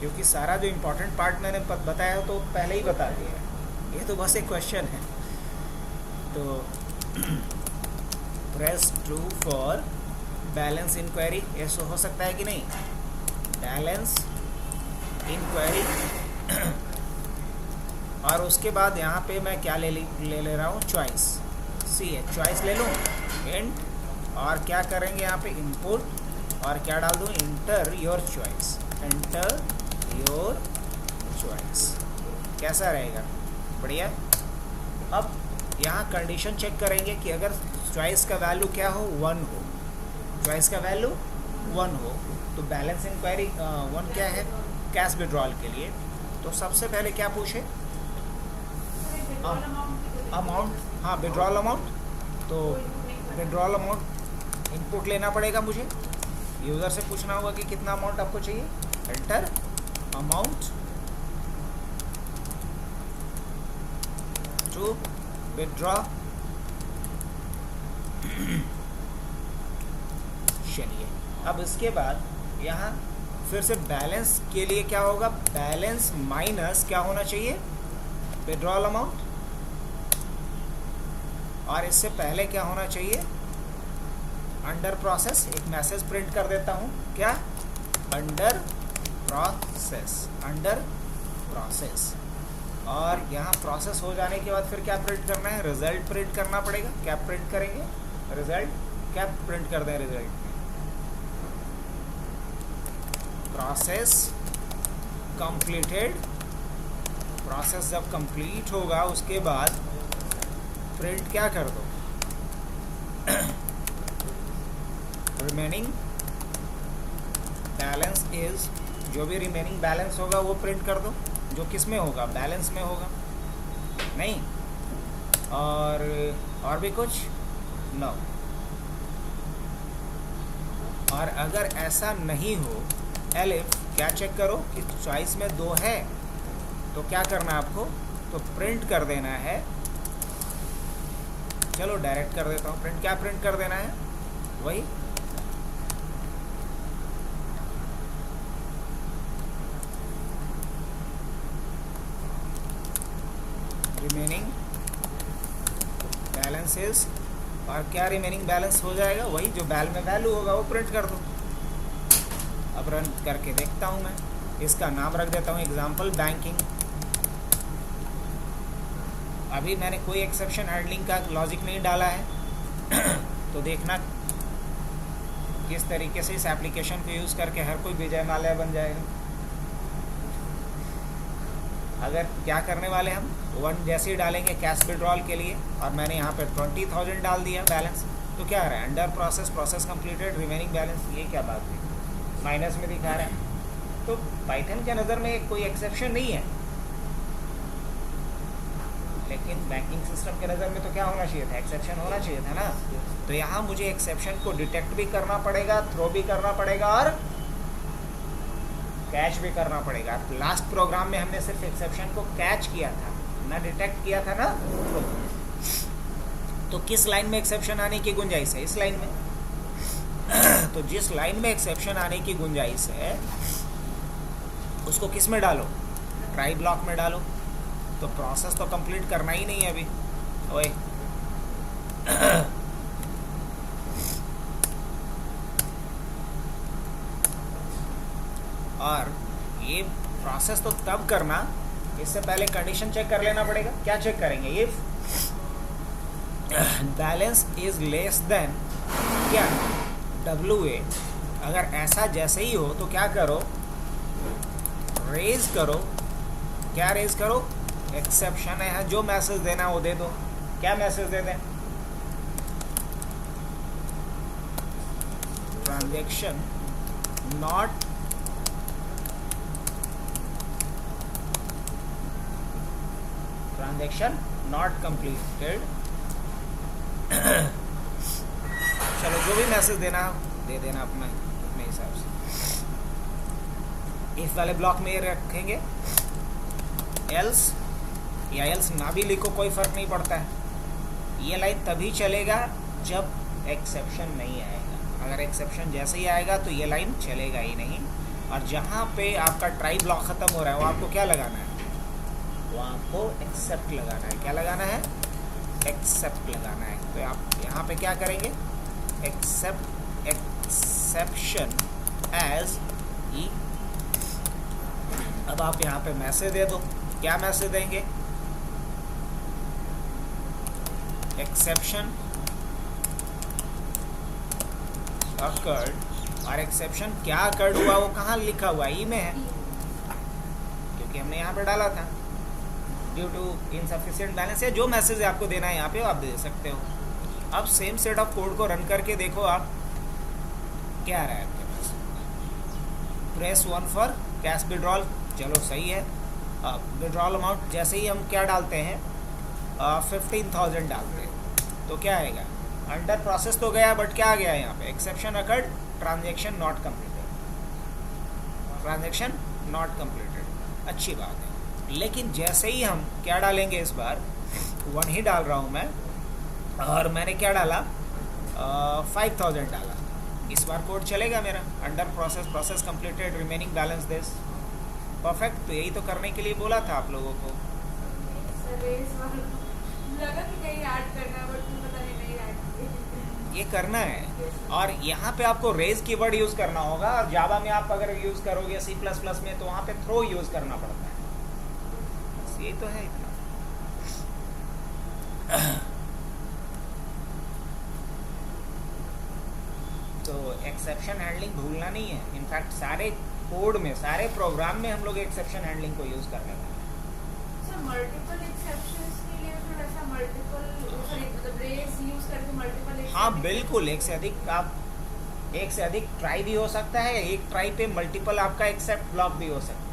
क्योंकि सारा जो इम्पोर्टेंट पार्ट मैंने बताया तो पहले ही बता दिया है, ये तो बस एक क्वेश्चन है। तो press true for balance inquiry, ऐसा हो सकता है कि नहीं, बैलेंस इंक्वायरी। और उसके बाद यहाँ पे मैं क्या ले रहा हूँ, चॉइस, सी है, चॉइस ले लूँ, इंट, और क्या करेंगे यहाँ पे इनपुट, और क्या डाल दूँ, inter your choice, enter your choice. कैसा रहेगा, बढ़िया। अब यहाँ कंडीशन चेक करेंगे कि अगर चॉइस का वैल्यू क्या हो, 1 हो, चॉइस का वैल्यू 1 हो तो बैलेंस इंक्वायरी 1 क्या है, कैश विड्रॉल के लिए। तो सबसे पहले क्या पूछे, अमाउंट, हाँ विड्रॉल अमाउंट। तो विड्रॉल अमाउंट इनपुट लेना पड़ेगा मुझे, यूज़र से पूछना होगा कि कितना अमाउंट आपको चाहिए, एंटर अमाउंट टू विड्रॉ। चलिए अब इसके बाद यहाँ फिर से बैलेंस के लिए क्या होगा, बैलेंस माइनस क्या होना चाहिए, विड्रॉल अमाउंट, और इससे पहले क्या होना चाहिए, अंडर प्रोसेस। एक मैसेज प्रिंट कर देता हूँ, क्या, अंडर प्रोसेस, अंडर प्रोसेस। और यहाँ प्रोसेस हो जाने के बाद फिर क्या प्रिंट करना है, रिजल्ट प्रिंट करना पड़ेगा। क्या प्रिंट करेंगे, रिजल्ट, क्या प्रिंट कर दें रिजल्ट, प्रोसेस कंप्लीटेड। प्रोसेस जब कंप्लीट होगा उसके बाद प्रिंट क्या कर दो, रिमेनिंग बैलेंस इज, जो भी रिमेनिंग बैलेंस होगा वो प्रिंट कर दो, जो किस में होगा, बैलेंस में होगा, नहीं और भी कुछ नो। और अगर ऐसा नहीं हो, एलिफ, क्या चेक करो कि चॉइस में 2 है, तो क्या करना है आपको, तो प्रिंट कर देना है। चलो डायरेक्ट कर देता हूँ प्रिंट, क्या प्रिंट कर देना है, वही रिमेनिंग बैलेंसेस। और क्या रिमेनिंग बैलेंस हो जाएगा, वही जो बैल में वैल्यू होगा वो प्रिंट कर दो। अब रन करके देखता हूँ मैं, इसका नाम रख देता हूँ एग्जाम्पल बैंकिंग। अभी मैंने कोई एक्सेप्शन हैंडलिंग का लॉजिक नहीं डाला है तो देखना किस तरीके से इस एप्लीकेशन को यूज़ करके हर कोई विजय माल्या बन जाएगा। अगर क्या करने वाले हम, 1 जैसे ही डालेंगे कैश विड्रॉल के लिए, और मैंने यहाँ पर 20,000 डाल दिया बैलेंस, तो क्या आ रहा है, under process, process completed, remaining balance, ये क्या बात हुई, माइनस में दिखा रहा है। तो पाइथन के नज़र में कोई एक्सेप्शन नहीं है, लेकिन बैंकिंग सिस्टम के नज़र में तो क्या होना चाहिए था, एक्सेप्शन होना चाहिए था ना। तो यहाँ मुझे एक्सेप्शन को डिटेक्ट भी करना पड़ेगा, थ्रो भी करना पड़ेगा, और कैच भी करना पड़ेगा। लास्ट प्रोग्राम में हमने सिर्फ एक्सेप्शन को कैच किया था, ना डिटेक्ट किया था ना। तो किस लाइन में एक्सेप्शन आने की गुंजाइश है, इस लाइन में। तो जिस लाइन में एक्सेप्शन आने की गुंजाइश है उसको किस में डालो, ट्राई ब्लॉक में डालो। तो प्रोसेस तो कंप्लीट करना ही नहीं है अभी, ओए और ये प्रोसेस तो तब करना, इससे पहले कंडीशन चेक कर लेना पड़ेगा। क्या चेक करेंगे, if balance is less than क्या, WA। अगर ऐसा जैसे ही हो तो क्या करो, रेज करो। क्या रेज करो, एक्सेप्शन है, जो मैसेज देना वो दे दो। क्या मैसेज दे दें, ट्रांजैक्शन नॉट कंप्लीटेड। चलो जो भी मैसेज देना दे देना अपने हिसाब से। इफ वाले ब्लॉक में ये रखेंगे, एल्स या एल्स ना भी लिखो कोई फ़र्क नहीं पड़ता है। ये लाइन तभी चलेगा जब एक्सेप्शन नहीं आएगा। अगर एक्सेप्शन जैसे ही आएगा तो ये लाइन चलेगा ही नहीं। और जहाँ पे आपका ट्राई ब्लॉक ख़त्म हो रहा है वो आपको क्या लगाना है, वो आपको एक्सेप्ट लगाना है। क्या लगाना है, एक्सेप्ट लगाना है। तो आप यहाँ पे क्या करेंगे, एक्सेप्ट एक्सेप्शन एज ई। अब आप यहाँ पे मैसेज दे दो। क्या मैसेज देंगे, एक्सेप्शन अकर्ड। और एक्सेप्शन क्या अकर्ड हुआ वो कहाँ लिखा हुआ, ई में है, क्योंकि हमने यहाँ पे डाला था ड्यू टू इनसफिशिएंट बैलेंस। या जो मैसेज आपको देना है यहाँ पे आप दे सकते हो। अब सेम सेट ऑफ कोड को रन करके देखो आप क्या आ रहा है आपके पास। प्रेस 1 फॉर कैश विड्रॉल, चलो सही है। विड्रॉल अमाउंट जैसे ही हम क्या डालते हैं 15,000 डालते हैं तो क्या आएगा, अंडर प्रोसेस तो गया बट क्या आ गया यहाँ पे, exception occurred, transaction not completed, transaction not completed. अच्छी बात है। लेकिन जैसे ही हम क्या डालेंगे, इस बार 1 ही डाल रहा हूँ मैं, और मैंने क्या डाला 5,000 डाला, इस बार कोड चलेगा मेरा, under process, process completed, remaining balance this. Perfect. तो यही तो करने के लिए बोला था आप लोगों को। लगा कि कहीं ऐड करना है, बट पता नहीं ऐड किया। ये करना है। और यहाँ पे आपको रेज कीवर्ड यूज़ करना होगा, और जावा में आप अगर यूज़ करोगे C++ में तो वहाँ पे थ्रो यूज़ करना पड़ता है। बस ये तो है इतना। तो एक्सेप्शन हैंडलिंग भूलना नहीं है। इनफैक्ट सारे कोड में, सारे प्रोग्राम में हम लोग एक्सेप्शन हैंडलिंग को यूज़ करने वाले हैं। सर मल्टीपल एक्सेप्शंस के लिए फिर ऐसा मल्टीपल, सॉरी मतलब रेज यूज करके मल्टीपल। हाँ बिल्कुल, एक से अधिक आप, एक से अधिक ट्राई भी हो सकता है, एक ट्राई पे मल्टीपल आपका एक्सेप्ट ब्लॉक भी हो सकता है।